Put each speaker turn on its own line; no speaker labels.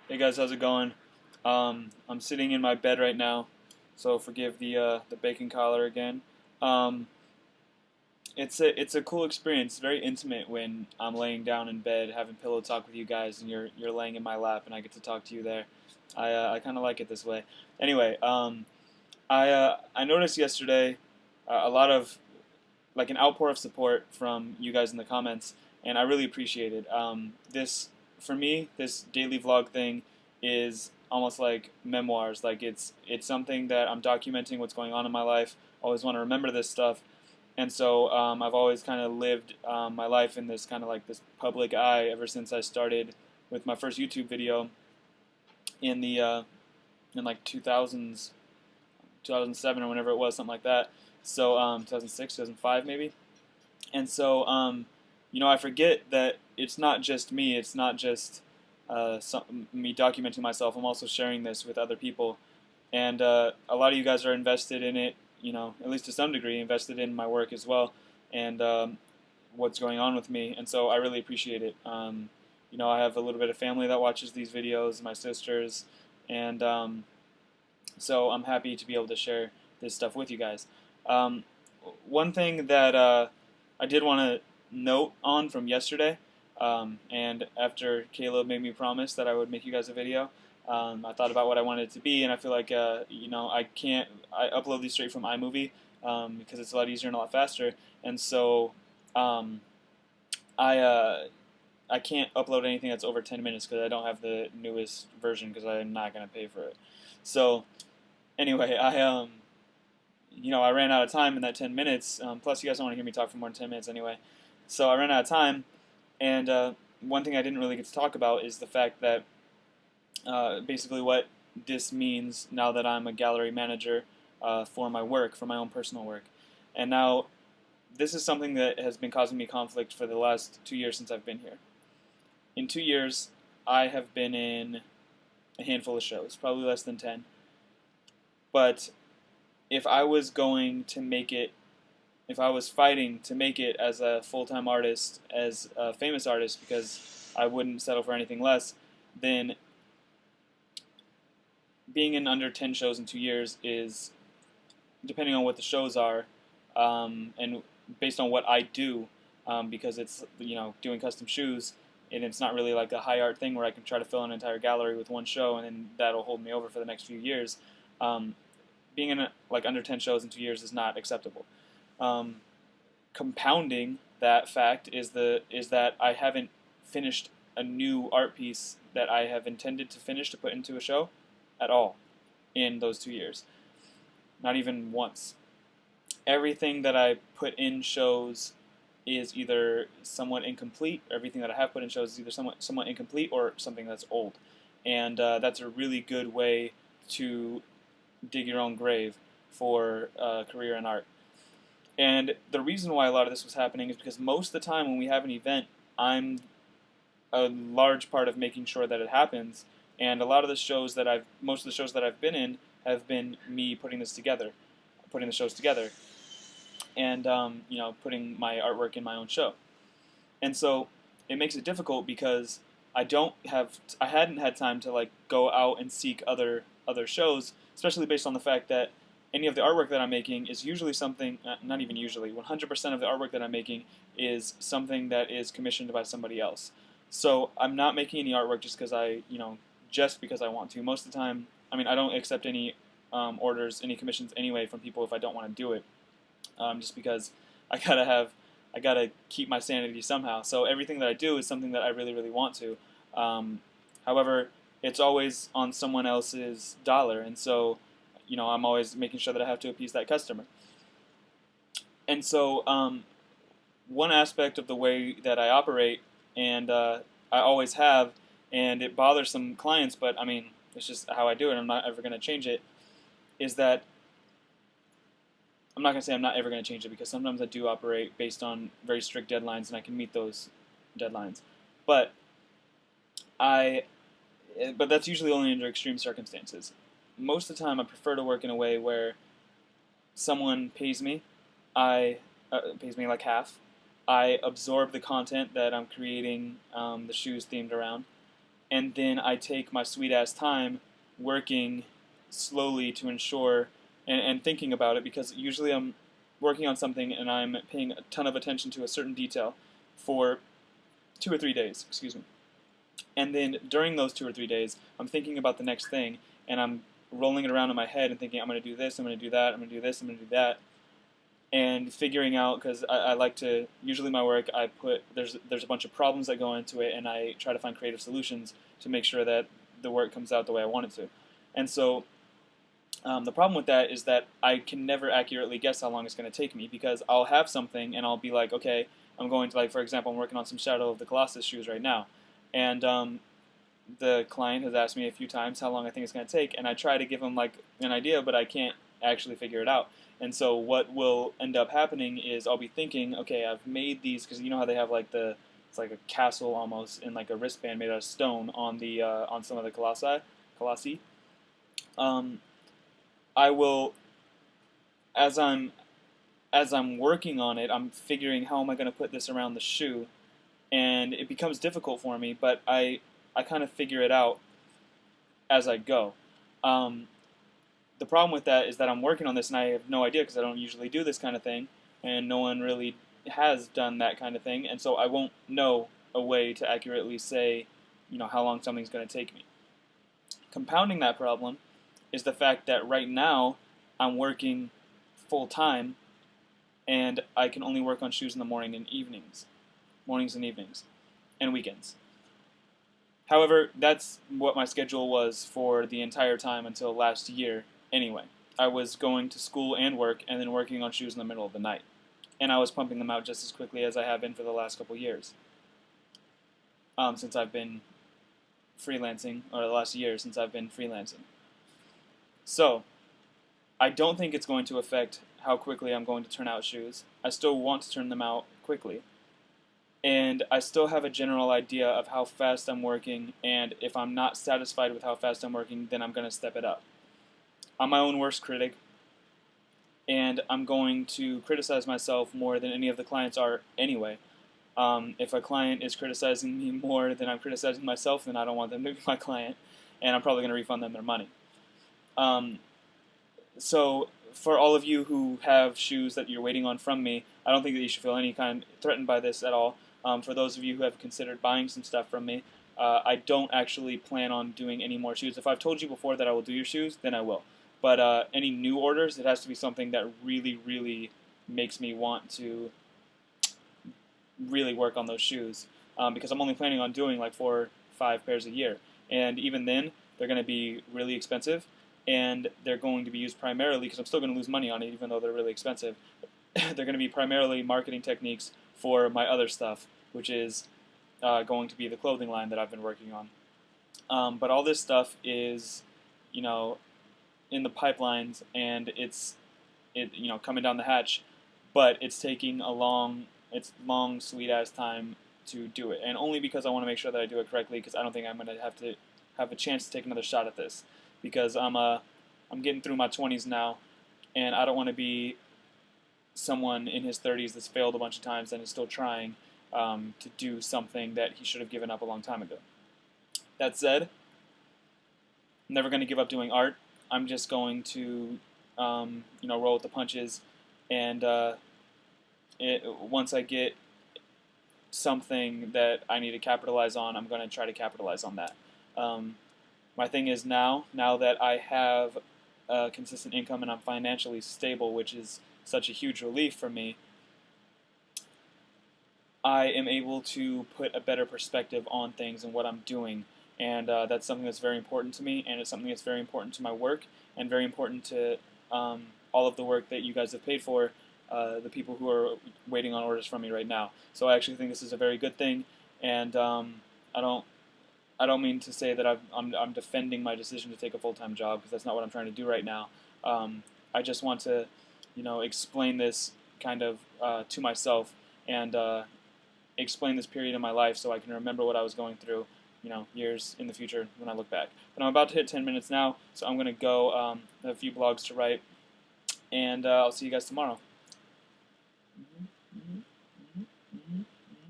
Hey guys, how's it going? I'm sitting in my bed right now, so forgive the bacon collar again. Um, it's a cool experience. It's very intimate when I'm laying down in bed having pillow talk with you guys, and you're laying in my lap, and I get to talk to you there. I kind of like it this way. Anyway, I noticed yesterday a lot of like an outpour of support from you guys in the comments, and I really appreciate it. This for me, this daily vlog thing is almost like memoirs. Like it's something that I'm documenting what's going on in my life. I always want to remember this stuff, and so I've always kind of lived my life in this kind of like this public eye ever since I started with my first YouTube video in the in like 2000s, 2007 or whenever it was, something like that. So 2006, 2005 maybe. And so, I forget that it's not just me. It's not just me documenting myself. I'm also sharing this with other people, and a lot of you guys are invested in it. At least to some degree, invested in my work as well, and what's going on with me. And so I really appreciate it. I have a little bit of family that watches these videos, my sisters, and so I'm happy to be able to share this stuff with you guys. Um, One thing that I did want to note on from yesterday, and after Caleb made me promise that I would make you guys a video, I thought about what I wanted it to be, and I feel like I upload these straight from iMovie because it's a lot easier and a lot faster, and so um, I I can't upload anything that's over 10 minutes because I don't have the newest version because I'm not gonna pay for it. So anyway, I ran out of time in that 10 minutes. Plus, you guys don't want to hear me talk for more than 10 minutes anyway. So I ran out of time, and one thing I didn't really get to talk about is the fact that basically what this means now that I'm a gallery manager for my work, for my own personal work. And now, this is something that has been causing me conflict for the last 2 years since I've been here. In 2 years, I have been in a handful of shows, probably less than 10. But if I was going to make it, if I was fighting to make it as a full-time artist, as a famous artist, because I wouldn't settle for anything less, then being in under 10 shows in 2 years is, depending on what the shows are, and based on what I do, because it's doing custom shoes, and it's not really like a high art thing where I can try to fill an entire gallery with one show, and then that'll hold me over for the next few years. Um, Being in like under 10 shows in 2 years is not acceptable. Um, Compounding that fact is that I haven't finished a new art piece that I have intended to finish to put into a show at all in those 2 years. Not even once. Everything that I put in shows is either somewhat incomplete. Everything that I have put in shows is either somewhat incomplete or something that's old, and that's a really good way to dig your own grave for a career in art. And the reason why a lot of this was happening is because most of the time when we have an event, I'm a large part of making sure that it happens. And a lot of the shows that most of the shows that I've been in have been me putting this together, putting the shows together, and putting my artwork in my own show. And so it makes it difficult because I hadn't had time to like go out and seek other shows, especially based on the fact that any of the artwork that I'm making is usually something, not even usually, 100% of the artwork that I'm making is something that is commissioned by somebody else. So I'm not making any artwork just because I want to. Most of the time, I don't accept any orders, any commissions anyway from people if I don't want to do it, just because I gotta have, I gotta keep my sanity somehow. So everything that I do is something that I really, really want to. However, it's always on someone else's dollar, and so I'm always making sure that I have to appease that customer. And so one aspect of the way that I operate, and I always have, and it bothers some clients, but it's just how I do it. I'm not ever going to change it. Is that I'm not going to say I'm not ever going to change it because sometimes I do operate based on very strict deadlines, and I can meet those deadlines. But I, but that's usually only under extreme circumstances. Most of the time, I prefer to work in a way where someone pays me like half. I absorb the content that I'm creating the shoes themed around. and then I take my sweet ass time working slowly to ensure and thinking about it, because usually I'm working on something and I'm paying a ton of attention to a certain detail for 2 or 3 days, excuse me. And then during those 2 or 3 days, I'm thinking about the next thing, and I'm rolling it around in my head and thinking, I'm going to do this, I'm going to do that, I'm going to do this, I'm going to do that, and figuring out, because I like to, usually my work, I put, there's a bunch of problems that go into it, and I try to find creative solutions to make sure that the work comes out the way I want it to. And so the problem with that is that I can never accurately guess how long it's going to take me, because I'll have something and I'll be like, okay, I'm going to, like, for example, I'm working on some Shadow of the Colossus shoes right now, and the client has asked me a few times how long I think it's going to take, and I try to give them like an idea, but I can't actually figure it out. And so what will end up happening is I'll be thinking, okay, I've made these, because you know how they have like it's like a castle almost in like a wristband made out of stone on the on some of the colossi. Um, I will, as I'm working on it, I'm figuring how am I going to put this around the shoe, and it becomes difficult for me, but I kind of figure it out as I go. Um, the problem with that is that I'm working on this and I have no idea, because I don't usually do this kind of thing, and no one really has done that kind of thing, and so I won't know a way to accurately say, how long something's going to take me. Compounding that problem is the fact that right now I'm working full time, and I can only work on shoes in the mornings and evenings, and weekends. However, that's what my schedule was for the entire time until last year anyway. I was going to school and work, and then working on shoes in the middle of the night. And I was pumping them out just as quickly as I have been for the last couple years. Since I've been freelancing, or the last year since I've been freelancing. So, I don't think it's going to affect how quickly I'm going to turn out shoes. I still want to turn them out quickly. And I still have a general idea of how fast I'm working, and if I'm not satisfied with how fast I'm working, then I'm going to step it up. I'm my own worst critic, and I'm going to criticize myself more than any of the clients are anyway. If a client is criticizing me more than I'm criticizing myself, then I don't want them to be my client, and I'm probably going to refund them their money. So for all of you who have shoes that you're waiting on from me, I don't think that you should feel any kind threatened by this at all. For those of you who have considered buying some stuff from me, I don't actually plan on doing any more shoes. If I've told you before that I will do your shoes, then I will. But any new orders, it has to be something that really, really makes me want to really work on those shoes, because I'm only planning on doing like 4 or 5 pairs a year. And even then, they're going to be really expensive, and they're going to be used primarily, because I'm still going to lose money on it even though they're really expensive, they're going to be primarily marketing techniques for my other stuff, which is going to be the clothing line that I've been working on. But all this stuff is, in the pipelines, and it's coming down the hatch, but it's taking it's long, sweet ass time to do it, and only because I want to make sure that I do it correctly, because I don't think I'm going to have a chance to take another shot at this, because I'm getting through my 20s now, and I don't want to be someone in his 30s that's failed a bunch of times and is still trying to do something that he should have given up a long time ago. That said, I'm never going to give up doing art. I'm just going to, roll with the punches, and once I get something that I need to capitalize on, I'm going to try to capitalize on that. My thing is now that I have a consistent income and I'm financially stable, which is such a huge relief for me, I am able to put a better perspective on things and what I'm doing. And that's something that's very important to me, and it's something that's very important to my work, and very important to all of the work that you guys have paid for, the people who are waiting on orders from me right now. So I actually think this is a very good thing, and I don't mean to say that I'm defending my decision to take a full-time job, because that's not what I'm trying to do right now. I just want to, explain this kind of to myself, and explain this period in my life so I can remember what I was going through, years in the future when I look back. But I'm about to hit 10 minutes now, so I'm going to go. I have a few blogs to write, and I'll see you guys tomorrow.